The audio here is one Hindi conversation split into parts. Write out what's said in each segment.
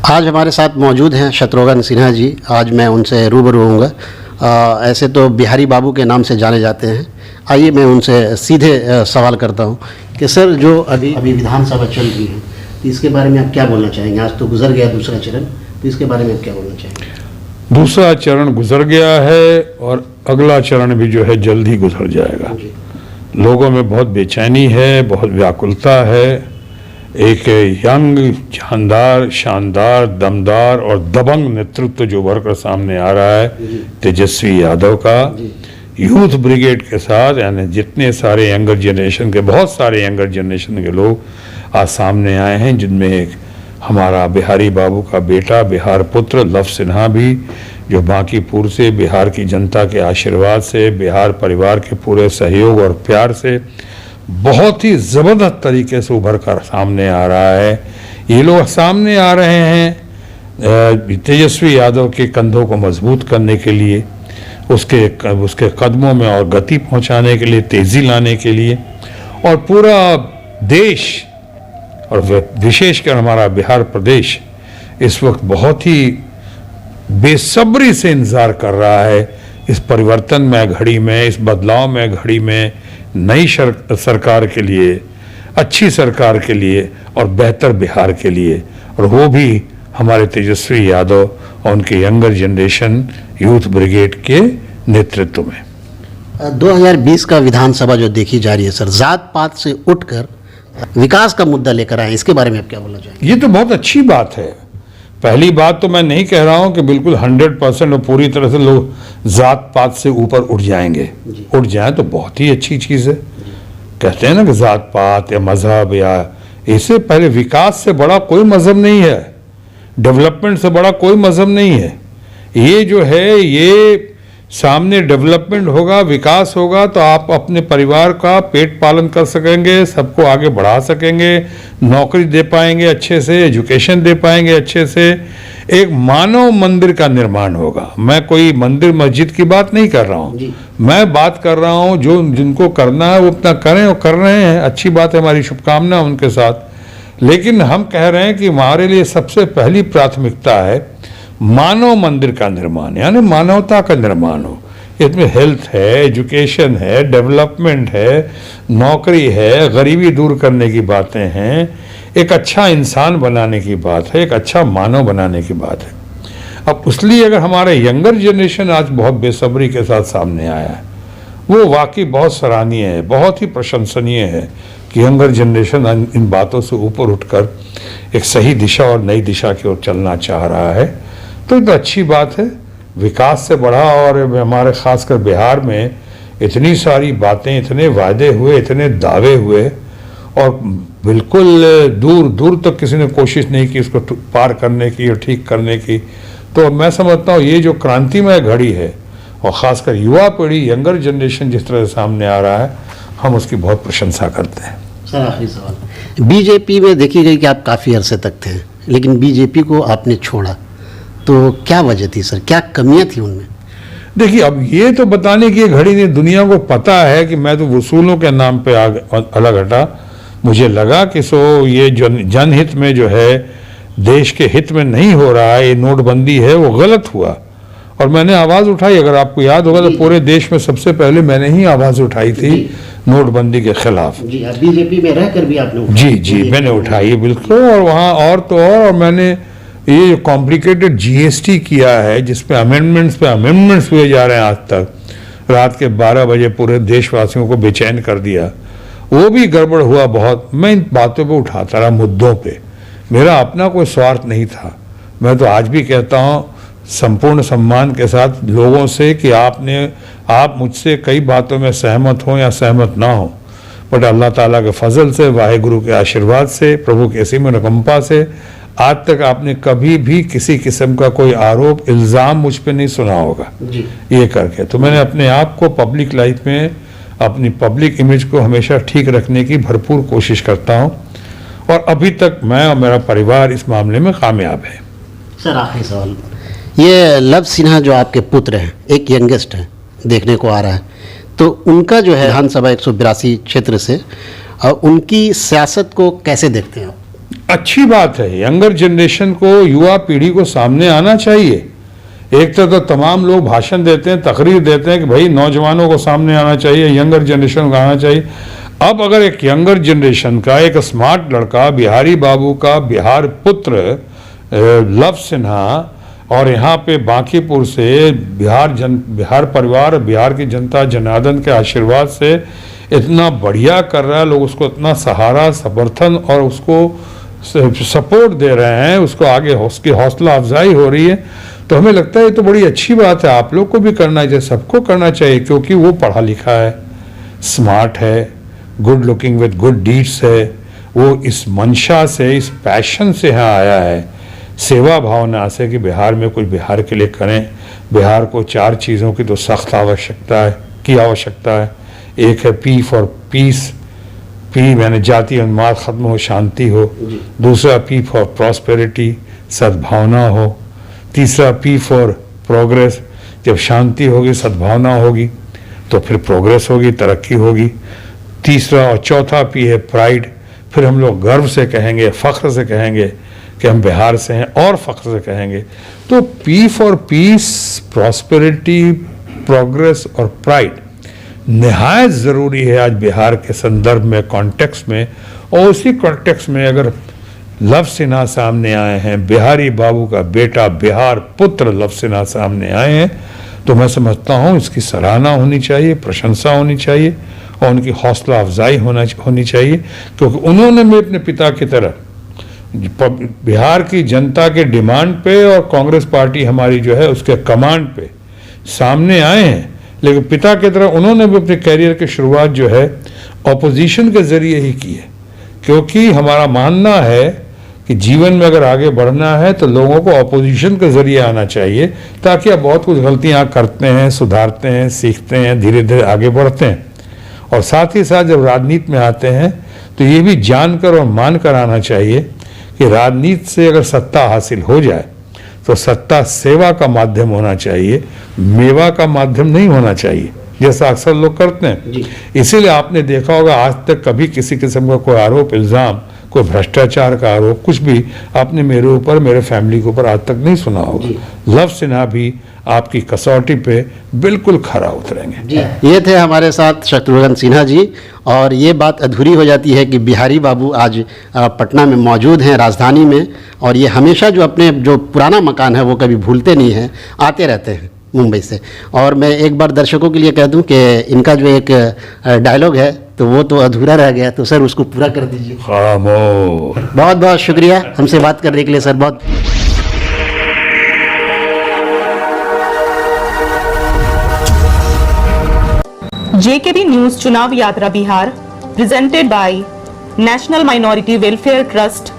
आज हमारे साथ मौजूद हैं शत्रुघ्न सिन्हा जी। आज मैं उनसे रूबरू होऊंगा। ऐसे तो बिहारी बाबू के नाम से जाने जाते हैं। आइए मैं उनसे सीधे सवाल करता हूं कि सर, जो अभी विधानसभा चल रही है, तो इसके बारे में आप क्या बोलना चाहेंगे? आज तो गुजर गया दूसरा चरण, तो इसके बारे में आप क्या बोलना चाहेंगे? दूसरा चरण गुजर गया है और अगला चरण भी जो है जल्द ही गुजर जाएगा। लोगों में बहुत बेचैनी है, बहुत व्याकुलता है। एक यंग, जानदार, शानदार, दमदार और दबंग नेतृत्व जो भरकर सामने आ रहा है तेजस्वी यादव का, यूथ ब्रिगेड के साथ, यानी जितने सारे यंगर जनरेशन के, बहुत सारे यंगर जनरेशन के लोग आज सामने आए हैं, जिनमें एक हमारा बिहारी बाबू का बेटा, बिहार पुत्र लव सिन्हा भी, जो बांकीपुर से बिहार की जनता के आशीर्वाद से, बिहार परिवार के पूरे सहयोग और प्यार से बहुत ही ज़बरदस्त तरीके से उभर कर सामने आ रहा है। ये लोग सामने आ रहे हैं तेजस्वी यादव के कंधों को मजबूत करने के लिए, उसके कदमों में और गति पहुंचाने के लिए, तेज़ी लाने के लिए। और पूरा देश और विशेषकर हमारा बिहार प्रदेश इस वक्त बहुत ही बेसब्री से इंतज़ार कर रहा है इस परिवर्तन में घड़ी में, इस बदलाव में घड़ी में, नई सरकार के लिए, अच्छी सरकार के लिए और बेहतर बिहार के लिए, और वो भी हमारे तेजस्वी यादव और उनके यंगर जनरेशन यूथ ब्रिगेड के नेतृत्व में। 2020 का विधानसभा जो देखी जा रही है सर, जात पात से उठकर विकास का मुद्दा लेकर आए, इसके बारे में आप क्या बोलना चाहेंगे? ये तो बहुत अच्छी बात है। पहली बात तो मैं नहीं कह रहा हूं कि बिल्कुल 100% और पूरी तरह से लोग जात पात से ऊपर उठ जाएंगे। उठ जाएं तो बहुत ही अच्छी चीज़ है। कहते हैं ना कि जात पात या मजहब, या इससे पहले विकास से बड़ा कोई मजहब नहीं है, डेवलपमेंट से बड़ा कोई मजहब नहीं है। ये जो है, ये सामने डेवलपमेंट होगा, विकास होगा तो आप अपने परिवार का पेट पालन कर सकेंगे, सबको आगे बढ़ा सकेंगे, नौकरी दे पाएंगे अच्छे से, एजुकेशन दे पाएंगे अच्छे से। एक मानव मंदिर का निर्माण होगा। मैं कोई मंदिर मस्जिद की बात नहीं कर रहा हूँ, मैं बात कर रहा हूँ जो जिनको करना है वो अपना करें और कर रहे हैं। अच्छी बात है, हमारी शुभकामना उनके साथ। लेकिन हम कह रहे हैं कि हमारे लिए सबसे पहली प्राथमिकता है मानव मंदिर का निर्माण, यानी मानवता का निर्माण हो। इसमें हेल्थ है, एजुकेशन है, डेवलपमेंट है, नौकरी है, गरीबी दूर करने की बातें हैं, एक अच्छा इंसान बनाने की बात है, एक अच्छा मानव बनाने की बात है। अब इसलिए अगर हमारे यंगर जनरेशन आज बहुत बेसब्री के साथ सामने आया है, वो वाकई बहुत सराहनीय है, बहुत ही प्रशंसनीय है कि यंगर जनरेशन इन बातों से ऊपर उठकर एक सही दिशा और नई दिशा की ओर चलना चाह रहा है। तो ये तो अच्छी बात है। विकास से बढ़ा, और हमारे खासकर बिहार में इतनी सारी बातें, इतने वादे हुए, इतने दावे हुए, और बिल्कुल दूर दूर तक किसी ने कोशिश नहीं की इसको पार करने की और ठीक करने की। तो मैं समझता हूँ ये जो क्रांतिमय घड़ी है, और ख़ासकर युवा पीढ़ी, यंगर जनरेशन जिस तरह से सामने आ रहा है, हम उसकी बहुत प्रशंसा करते हैं। सर, आखिरी सवाल, बीजेपी में देखी गई कि आप काफ़ी अरसे तक थे, लेकिन बीजेपी को आपने छोड़ा, तो क्या वजह थी सर? क्या कमियां थी उनमें? देखिए, अब ये तो बताने की घड़ी नहीं, दुनिया को पता है कि मैं तो वसूलों के नाम पे अलग हटा। मुझे लगा कि ये जनहित में जो है, देश के हित में नहीं हो रहा है, ये नोटबंदी है, वो गलत हुआ, और मैंने आवाज़ उठाई। अगर आपको याद होगा तो पूरे देश में सबसे पहले मैंने ही आवाज़ उठाई थी नोटबंदी के खिलाफ। जी, बीजेपी में रहकर भी आपने उठाई? जी, मैंने उठाई बिल्कुल। और वहाँ और तो और मैंने ये कॉम्प्लिकेटेड जीएसटी किया है, जिसपे अमेंडमेंट्स पे अमेंडमेंट्स हुए जा रहे हैं। आज तक रात के 12 बजे पूरे देशवासियों को बेचैन कर दिया, वो भी गड़बड़ हुआ बहुत। मैं इन बातों पे उठाता रहा, मुद्दों पे। मेरा अपना कोई स्वार्थ नहीं था। मैं तो आज भी कहता हूँ संपूर्ण सम्मान के साथ लोगों से कि आप मुझसे कई बातों में सहमत हो या सहमत ना हो, बट अल्लाह ताला के फजल से, वाहिगुरु के आशीर्वाद से, प्रभु के असीम अनुकंपा से आज तक आपने कभी भी किसी किस्म का कोई आरोप, इल्ज़ाम मुझ पे नहीं सुना होगा ये करके। तो मैंने अपने आप को पब्लिक लाइफ में, अपनी पब्लिक इमेज को हमेशा ठीक रखने की भरपूर कोशिश करता हूँ, और अभी तक मैं और मेरा परिवार इस मामले में कामयाब है। सर, आखिरी सवाल, ये लव सिन्हा जो आपके पुत्र हैं, एक यंगेस्ट है, देखने को आ रहा है, तो उनका जो है विधानसभा 182 क्षेत्र से, उनकी सियासत को कैसे देखते हैं आप? अच्छी बात है, यंगर जनरेशन को, युवा पीढ़ी को सामने आना चाहिए। एक तो तमाम लोग भाषण देते हैं, तकरीर देते हैं कि भाई नौजवानों को सामने आना चाहिए, यंगर जनरेशन को आना चाहिए। अब अगर एक यंगर जनरेशन का एक स्मार्ट लड़का, बिहारी बाबू का बिहार पुत्र लव सिन्हा, और यहाँ पे बांकीपुर से बिहार परिवार, बिहार की जनता जनार्दन के आशीर्वाद से इतना बढ़िया कर रहा है, लोग उसको इतना सहारा, समर्थन और उसको सपोर्ट दे रहे हैं, उसको आगे उसकी हौसला अफजाई हो रही है, तो हमें लगता है ये तो बड़ी अच्छी बात है। आप लोग को भी करना चाहिए, सबको करना चाहिए, क्योंकि वो पढ़ा लिखा है, स्मार्ट है, good looking with good deeds है, वो इस मंशा से, इस पैशन से यहाँ आया है, सेवा भावना से कि बिहार में कुछ बिहार के लिए करें। बिहार को 4 चीज़ों की तो सख्त आवश्यकता है। एक है पी फॉर पीस, पी यानी जाति उन्माद खत्म हो, शांति हो। दूसरा पी फॉर प्रॉस्पेरिटी, सद्भावना हो। तीसरा पी फॉर प्रोग्रेस, जब शांति होगी, सद्भावना होगी तो फिर प्रोग्रेस होगी, तरक्की होगी। तीसरा और चौथा पी है प्राइड, फिर हम लोग गर्व से कहेंगे, फख्र से कहेंगे कि हम बिहार से हैं, और फख्र से कहेंगे। तो P for piece, prosperity, progress और प्राइड निहायत ज़रूरी है आज बिहार के संदर्भ में, कॉन्टेक्स्ट में। और उसी कॉन्टेक्स्ट में अगर लव सिन्हा सामने आए हैं, बिहारी बाबू का बेटा बिहार पुत्र लव सिन्हा सामने आए हैं, तो मैं समझता हूँ इसकी सराहना होनी चाहिए, प्रशंसा होनी चाहिए और उनकी हौसला अफजाई होनी चाहिए, क्योंकि उन्होंने भी अपने पिता की तरह बिहार की जनता के डिमांड पे और कांग्रेस पार्टी हमारी जो है उसके कमांड पे सामने आए हैं। लेकिन पिता की तरह उन्होंने भी अपने कैरियर की शुरुआत जो है ऑपोजिशन के जरिए ही की है, क्योंकि हमारा मानना है कि जीवन में अगर आगे बढ़ना है तो लोगों को ऑपोजिशन के जरिए आना चाहिए, ताकि आप बहुत कुछ गलतियां करते हैं, सुधारते हैं, सीखते हैं, धीरे धीरे आगे बढ़ते हैं। और साथ ही साथ जब राजनीति में आते हैं तो ये भी जानकर और मानकर आना चाहिए कि राजनीति से अगर सत्ता हासिल हो जाए तो सत्ता सेवा का माध्यम होना चाहिए, मेवा का माध्यम नहीं होना चाहिए, जैसा अक्सर लोग करते हैं। इसीलिए आपने देखा होगा आज तक कभी किसी किस्म का कोई आरोप, इल्ज़ाम, कोई भ्रष्टाचार का आरोप, कुछ भी आपने मेरे ऊपर, मेरे फैमिली के ऊपर आज तक नहीं सुना होगा। लव सिन्हा भी आपकी कसौटी पे बिल्कुल खरा उतरेंगे। जी, ये थे हमारे साथ शत्रुघ्न सिन्हा जी। और ये बात अधूरी हो जाती है कि बिहारी बाबू आज पटना में मौजूद हैं, राजधानी में, और ये हमेशा जो अपने जो पुराना मकान है वो कभी भूलते नहीं हैं, आते रहते हैं मुंबई से। और मैं एक बार दर्शकों के लिए कह दूं कि इनका जो एक डायलॉग है तो वो तो अधूरा रह गया, तो सर उसको पूरा कर दीजिए। खामोश। बहुत बहुत शुक्रिया हमसे बात करने के लिए सर। बहुत JKB न्यूज चुनाव यात्रा Bihar presented by National Minority Welfare Trust,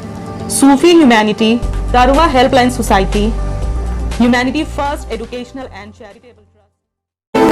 Sufi humanity, Darua helpline society, humanity first educational and charitable trust.